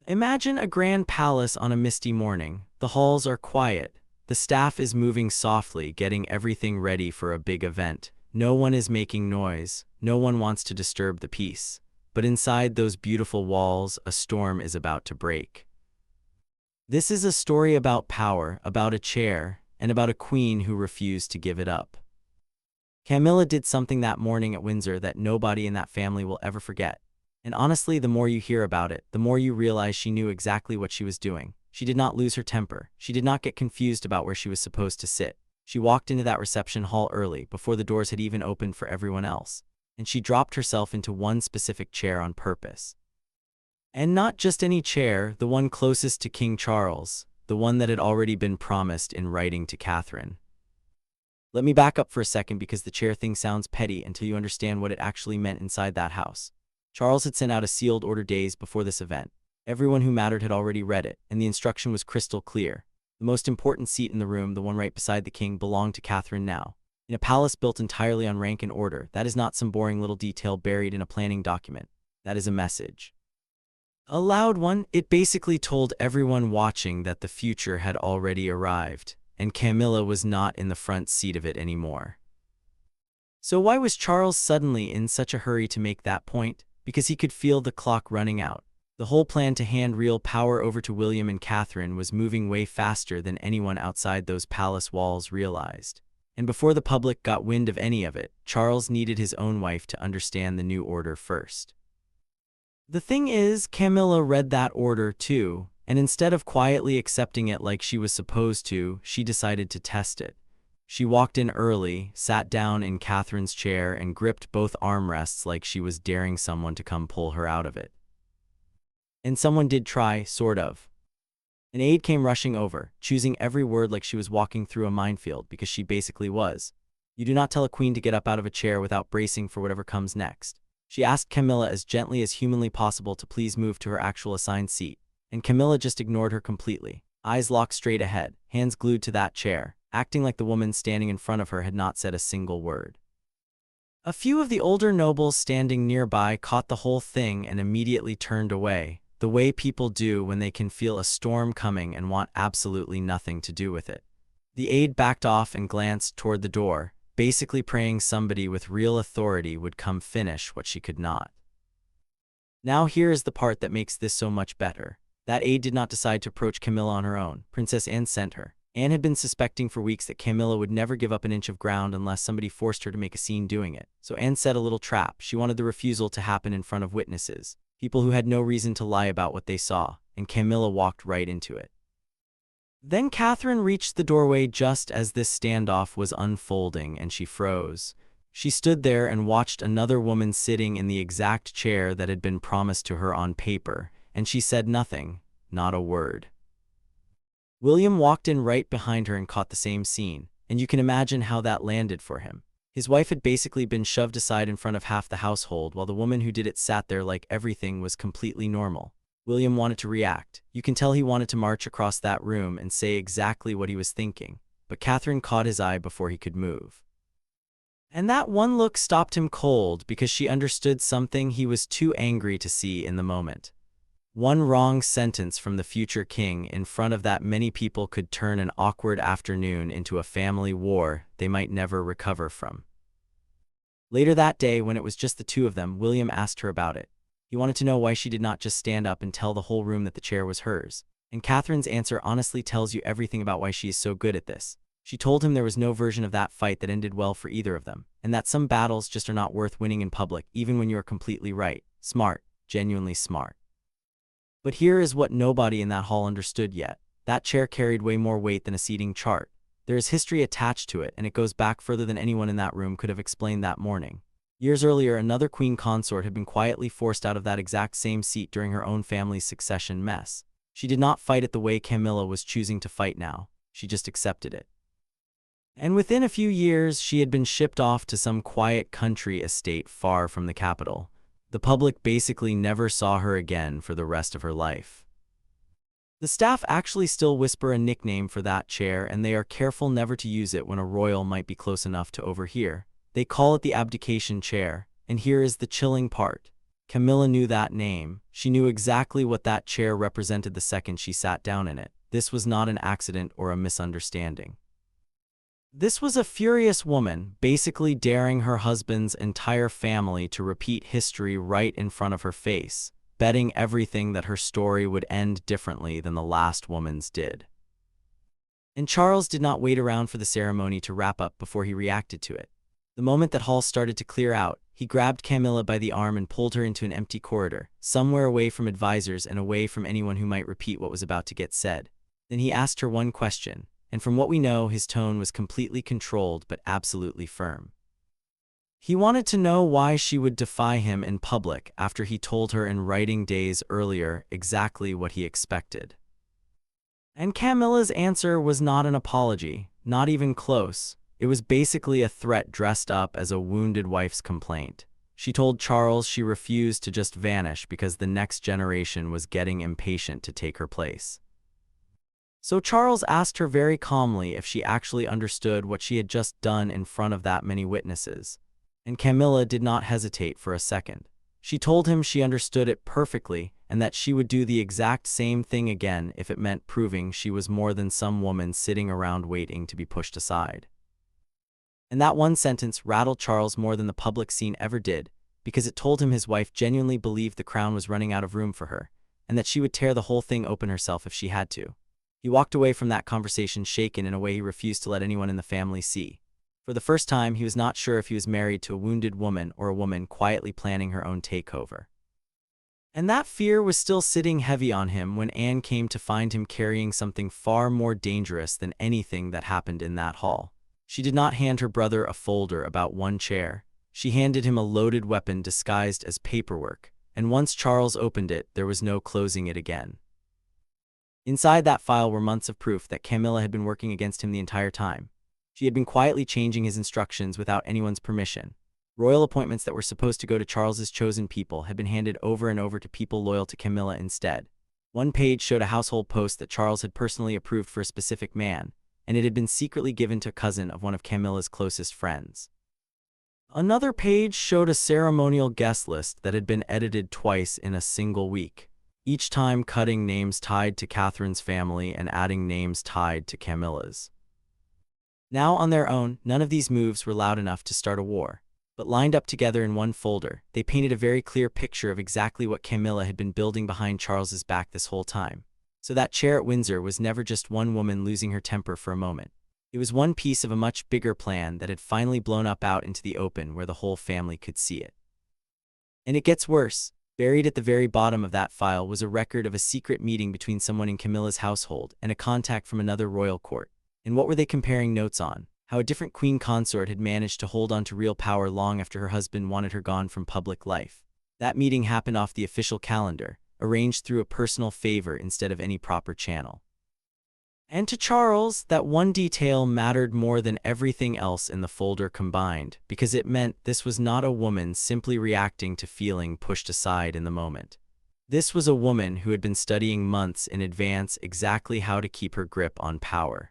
Imagine a grand palace on a misty morning. The halls are quiet. The staff is moving softly, getting everything ready for a big event. No one is making noise. No one wants to disturb the peace. But inside those beautiful walls, a storm is about to break. This is a story about power, about a chair, and about a queen who refused to give it up. Camilla did something that morning at Windsor that nobody in that family will ever forget. And honestly, the more you hear about it, the more you realize she knew exactly what she was doing. She did not lose her temper. She did not get confused about where she was supposed to sit. She walked into that reception hall early, before the doors had even opened for everyone else. And she dropped herself into one specific chair on purpose. And not just any chair, the one closest to King Charles, the one that had already been promised in writing to Catherine. Let me back up for a second because the chair thing sounds petty until you understand what it actually meant inside that house. Charles had sent out a sealed order days before this event. Everyone who mattered had already read it, and the instruction was crystal clear. The most important seat in the room, the one right beside the king, belonged to Catherine now. In a palace built entirely on rank and order, that is not some boring little detail buried in a planning document. That is a message. A loud one. It basically told everyone watching that the future had already arrived, and Camilla was not in the front seat of it anymore. So why was Charles suddenly in such a hurry to make that point? Because he could feel the clock running out. The whole plan to hand real power over to William and Catherine was moving way faster than anyone outside those palace walls realized. And before the public got wind of any of it, Charles needed his own wife to understand the new order first. The thing is, Camilla read that order too, and instead of quietly accepting it like she was supposed to, she decided to test it. She walked in early, sat down in Catherine's chair, and gripped both armrests like she was daring someone to come pull her out of it. And someone did try, sort of. An aide came rushing over, choosing every word like she was walking through a minefield, because she basically was. You do not tell a queen to get up out of a chair without bracing for whatever comes next. She asked Camilla as gently as humanly possible to please move to her actual assigned seat, and Camilla just ignored her completely, eyes locked straight ahead, hands glued to that chair, acting like the woman standing in front of her had not said a single word. A few of the older nobles standing nearby caught the whole thing and immediately turned away, the way people do when they can feel a storm coming and want absolutely nothing to do with it. The aide backed off and glanced toward the door, basically praying somebody with real authority would come finish what she could not. Now here is the part that makes this so much better. That aide did not decide to approach Camilla on her own. Princess Anne sent her. Anne had been suspecting for weeks that Camilla would never give up an inch of ground unless somebody forced her to make a scene doing it. So Anne set a little trap. She wanted the refusal to happen in front of witnesses, people who had no reason to lie about what they saw, and Camilla walked right into it. Then Catherine reached the doorway just as this standoff was unfolding, and she froze. She stood there and watched another woman sitting in the exact chair that had been promised to her on paper, and she said nothing, not a word. William walked in right behind her and caught the same scene, and you can imagine how that landed for him. His wife had basically been shoved aside in front of half the household while the woman who did it sat there like everything was completely normal. William wanted to react. You can tell he wanted to march across that room and say exactly what he was thinking, but Catherine caught his eye before he could move. And that one look stopped him cold because she understood something he was too angry to see in the moment. One wrong sentence from the future king in front of that many people could turn an awkward afternoon into a family war they might never recover from. Later that day, when it was just the two of them, William asked her about it. He wanted to know why she did not just stand up and tell the whole room that the chair was hers. And Catherine's answer honestly tells you everything about why she is so good at this. She told him there was no version of that fight that ended well for either of them, and that some battles just are not worth winning in public, even when you are completely right. Smart, genuinely smart. But here is what nobody in that hall understood yet. That chair carried way more weight than a seating chart. There is history attached to it, and it goes back further than anyone in that room could have explained that morning. Years earlier, another queen consort had been quietly forced out of that exact same seat during her own family's succession mess. She did not fight it the way Camilla was choosing to fight now. She just accepted it. And within a few years, she had been shipped off to some quiet country estate far from the capital. The public basically never saw her again for the rest of her life. The staff actually still whisper a nickname for that chair, and they are careful never to use it when a royal might be close enough to overhear. They call it the abdication chair, and here is the chilling part. Camilla knew that name. She knew exactly what that chair represented the second she sat down in it. This was not an accident or a misunderstanding. This was a furious woman, basically daring her husband's entire family to repeat history right in front of her face, betting everything that her story would end differently than the last woman's did. And Charles did not wait around for the ceremony to wrap up before he reacted to it. The moment that hall started to clear out, he grabbed Camilla by the arm and pulled her into an empty corridor, somewhere away from advisors and away from anyone who might repeat what was about to get said. Then he asked her one question, and from what we know, his tone was completely controlled but absolutely firm. He wanted to know why she would defy him in public after he told her in writing days earlier exactly what he expected. And Camilla's answer was not an apology, not even close. It was basically a threat dressed up as a wounded wife's complaint. She told Charles she refused to just vanish because the next generation was getting impatient to take her place. So Charles asked her very calmly if she actually understood what she had just done in front of that many witnesses. And Camilla did not hesitate for a second. She told him she understood it perfectly and that she would do the exact same thing again if it meant proving she was more than some woman sitting around waiting to be pushed aside. And that one sentence rattled Charles more than the public scene ever did, because it told him his wife genuinely believed the crown was running out of room for her, and that she would tear the whole thing open herself if she had to. He walked away from that conversation shaken in a way he refused to let anyone in the family see. For the first time, he was not sure if he was married to a wounded woman or a woman quietly planning her own takeover. And that fear was still sitting heavy on him when Anne came to find him carrying something far more dangerous than anything that happened in that hall. She did not hand her brother a folder about one chair. She handed him a loaded weapon disguised as paperwork, and once Charles opened it, there was no closing it again. Inside that file were months of proof that Camilla had been working against him the entire time. She had been quietly changing his instructions without anyone's permission. Royal appointments that were supposed to go to Charles's chosen people had been handed over and over to people loyal to Camilla instead. One page showed a household post that Charles had personally approved for a specific man, and it had been secretly given to a cousin of one of Camilla's closest friends. Another page showed a ceremonial guest list that had been edited twice in a single week, each time cutting names tied to Catherine's family and adding names tied to Camilla's. Now on their own, none of these moves were loud enough to start a war. But lined up together in one folder, they painted a very clear picture of exactly what Camilla had been building behind Charles's back this whole time. So that chair at Windsor was never just one woman losing her temper for a moment. It was one piece of a much bigger plan that had finally blown up out into the open where the whole family could see it. And it gets worse. Buried at the very bottom of that file was a record of a secret meeting between someone in Camilla's household and a contact from another royal court. And what were they comparing notes on? How a different queen consort had managed to hold on to real power long after her husband wanted her gone from public life. That meeting happened off the official calendar, arranged through a personal favor instead of any proper channel. And to Charles, that one detail mattered more than everything else in the folder combined, because it meant this was not a woman simply reacting to feeling pushed aside in the moment. This was a woman who had been studying months in advance exactly how to keep her grip on power.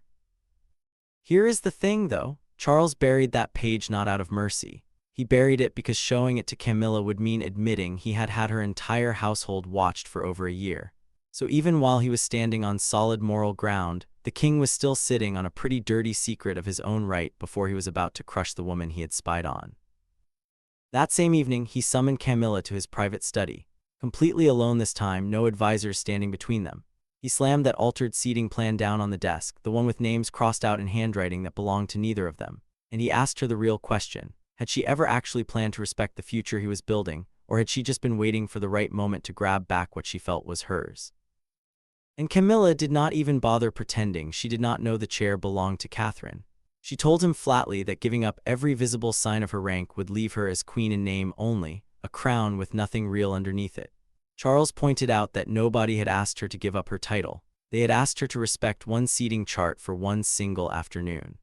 Here is the thing, though. Charles buried that page not out of mercy. He buried it because showing it to Camilla would mean admitting he had had her entire household watched for over a year. So even while he was standing on solid moral ground, the king was still sitting on a pretty dirty secret of his own right before he was about to crush the woman he had spied on. That same evening, he summoned Camilla to his private study. Completely alone this time, no advisors standing between them. He slammed that altered seating plan down on the desk, the one with names crossed out in handwriting that belonged to neither of them, and he asked her the real question. Had she ever actually planned to respect the future he was building, or had she just been waiting for the right moment to grab back what she felt was hers? And Camilla did not even bother pretending she did not know the chair belonged to Catherine. She told him flatly that giving up every visible sign of her rank would leave her as queen in name only, a crown with nothing real underneath it. Charles pointed out that nobody had asked her to give up her title. They had asked her to respect one seating chart for one single afternoon.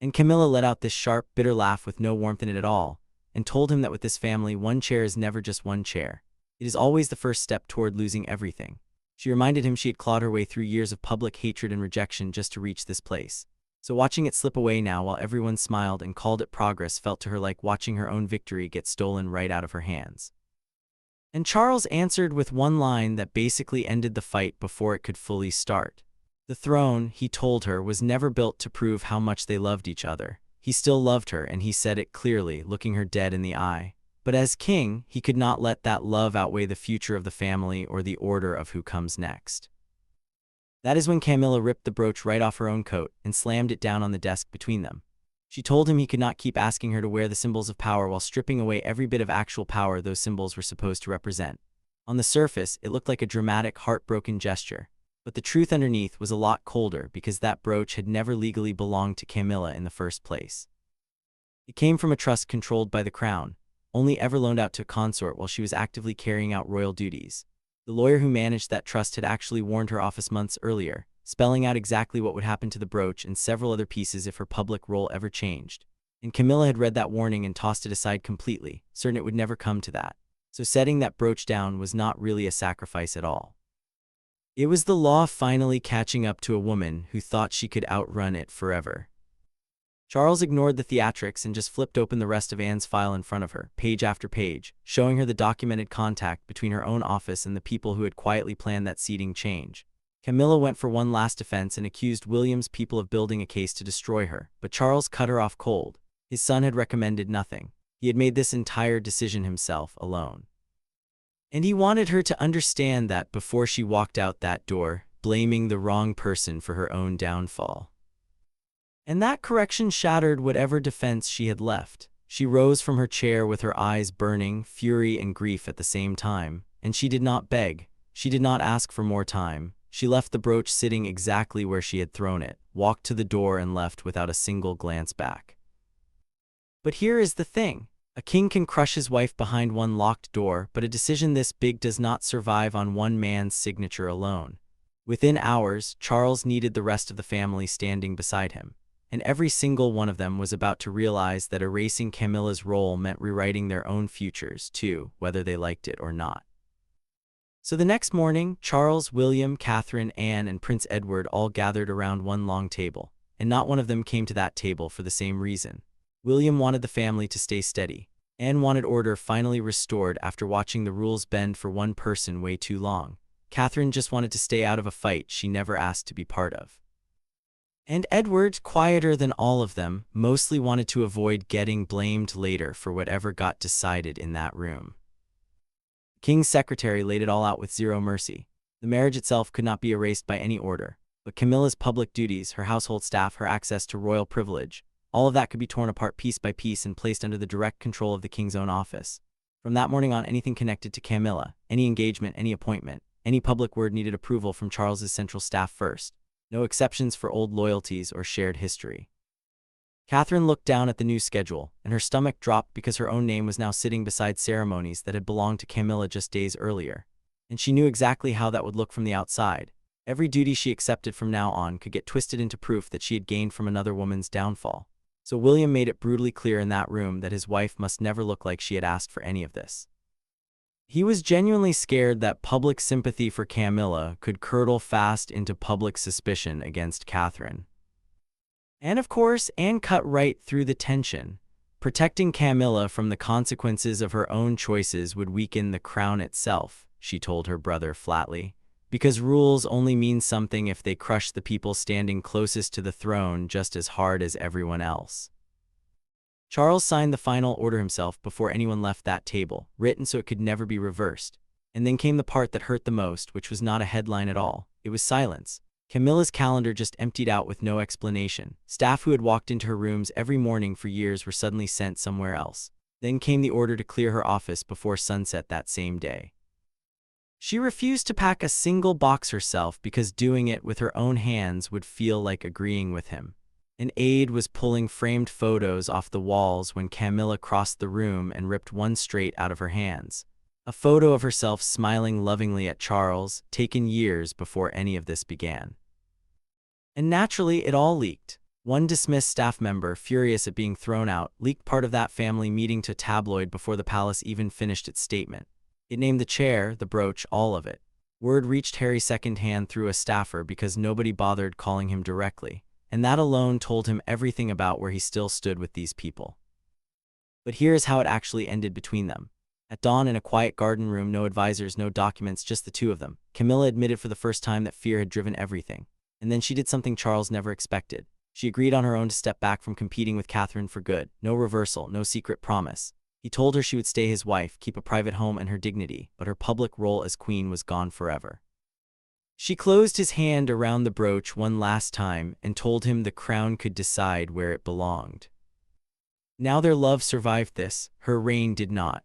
And Camilla let out this sharp, bitter laugh with no warmth in it at all, and told him that with this family, one chair is never just one chair. It is always the first step toward losing everything. She reminded him she had clawed her way through years of public hatred and rejection just to reach this place. So watching it slip away now while everyone smiled and called it progress felt to her like watching her own victory get stolen right out of her hands. And Charles answered with one line that basically ended the fight before it could fully start. The throne, he told her, was never built to prove how much they loved each other. He still loved her, and he said it clearly, looking her dead in the eye. But as king, he could not let that love outweigh the future of the family or the order of who comes next. That is when Camilla ripped the brooch right off her own coat and slammed it down on the desk between them. She told him he could not keep asking her to wear the symbols of power while stripping away every bit of actual power those symbols were supposed to represent. On the surface, it looked like a dramatic, heartbroken gesture. But the truth underneath was a lot colder because that brooch had never legally belonged to Camilla in the first place. It came from a trust controlled by the crown, only ever loaned out to a consort while she was actively carrying out royal duties. The lawyer who managed that trust had actually warned her office months earlier, spelling out exactly what would happen to the brooch and several other pieces if her public role ever changed. And Camilla had read that warning and tossed it aside completely, certain it would never come to that. So setting that brooch down was not really a sacrifice at all. It was the law finally catching up to a woman who thought she could outrun it forever. Charles ignored the theatrics and just flipped open the rest of Anne's file in front of her, page after page, showing her the documented contact between her own office and the people who had quietly planned that seating change. Camilla went for one last defense and accused William's people of building a case to destroy her, but Charles cut her off cold. His son had recommended nothing. He had made this entire decision himself, alone. And he wanted her to understand that before she walked out that door, blaming the wrong person for her own downfall. And that correction shattered whatever defense she had left. She rose from her chair with her eyes burning, fury and grief at the same time, and she did not beg. She did not ask for more time. She left the brooch sitting exactly where she had thrown it, walked to the door and left without a single glance back. But here is the thing. A king can crush his wife behind one locked door, but a decision this big does not survive on one man's signature alone. Within hours, Charles needed the rest of the family standing beside him, and every single one of them was about to realize that erasing Camilla's role meant rewriting their own futures too, whether they liked it or not. So the next morning, Charles, William, Catherine, Anne, and Prince Edward all gathered around one long table, and not one of them came to that table for the same reason. William wanted the family to stay steady. Anne wanted order finally restored after watching the rules bend for one person way too long. Catherine just wanted to stay out of a fight she never asked to be part of. And Edward, quieter than all of them, mostly wanted to avoid getting blamed later for whatever got decided in that room. The king's secretary laid it all out with zero mercy. The marriage itself could not be erased by any order, but Camilla's public duties, her household staff, her access to royal privilege, all of that could be torn apart piece by piece and placed under the direct control of the king's own office. From that morning on, anything connected to Camilla, any engagement, any appointment, any public word needed approval from Charles's central staff first. No exceptions for old loyalties or shared history. Catherine looked down at the new schedule, and her stomach dropped because her own name was now sitting beside ceremonies that had belonged to Camilla just days earlier. And she knew exactly how that would look from the outside. Every duty she accepted from now on could get twisted into proof that she had gained from another woman's downfall. So William made it brutally clear in that room that his wife must never look like she had asked for any of this. He was genuinely scared that public sympathy for Camilla could curdle fast into public suspicion against Catherine. And of course, Anne cut right through the tension. Protecting Camilla from the consequences of her own choices would weaken the crown itself, she told her brother flatly, because rules only mean something if they crush the people standing closest to the throne just as hard as everyone else. Charles signed the final order himself before anyone left that table, written so it could never be reversed. And then came the part that hurt the most, which was not a headline at all. It was silence. Camilla's calendar just emptied out with no explanation. Staff who had walked into her rooms every morning for years were suddenly sent somewhere else. Then came the order to clear her office before sunset that same day. She refused to pack a single box herself because doing it with her own hands would feel like agreeing with him. An aide was pulling framed photos off the walls when Camilla crossed the room and ripped one straight out of her hands. A photo of herself smiling lovingly at Charles, taken years before any of this began. And naturally, it all leaked. One dismissed staff member, furious at being thrown out, leaked part of that family meeting to a tabloid before the palace even finished its statement. It named the chair, the brooch, all of it. Word reached Harry secondhand through a staffer because nobody bothered calling him directly, and that alone told him everything about where he still stood with these people. But here's how it actually ended between them. At dawn, in a quiet garden room, no advisors, no documents, just the two of them, Camilla admitted for the first time that fear had driven everything. And then she did something Charles never expected. She agreed on her own to step back from competing with Catherine for good. No reversal, no secret promise. He told her she would stay his wife, keep a private home and her dignity, but her public role as queen was gone forever. She closed his hand around the brooch one last time and told him the crown could decide where it belonged. Now their love survived this, her reign did not.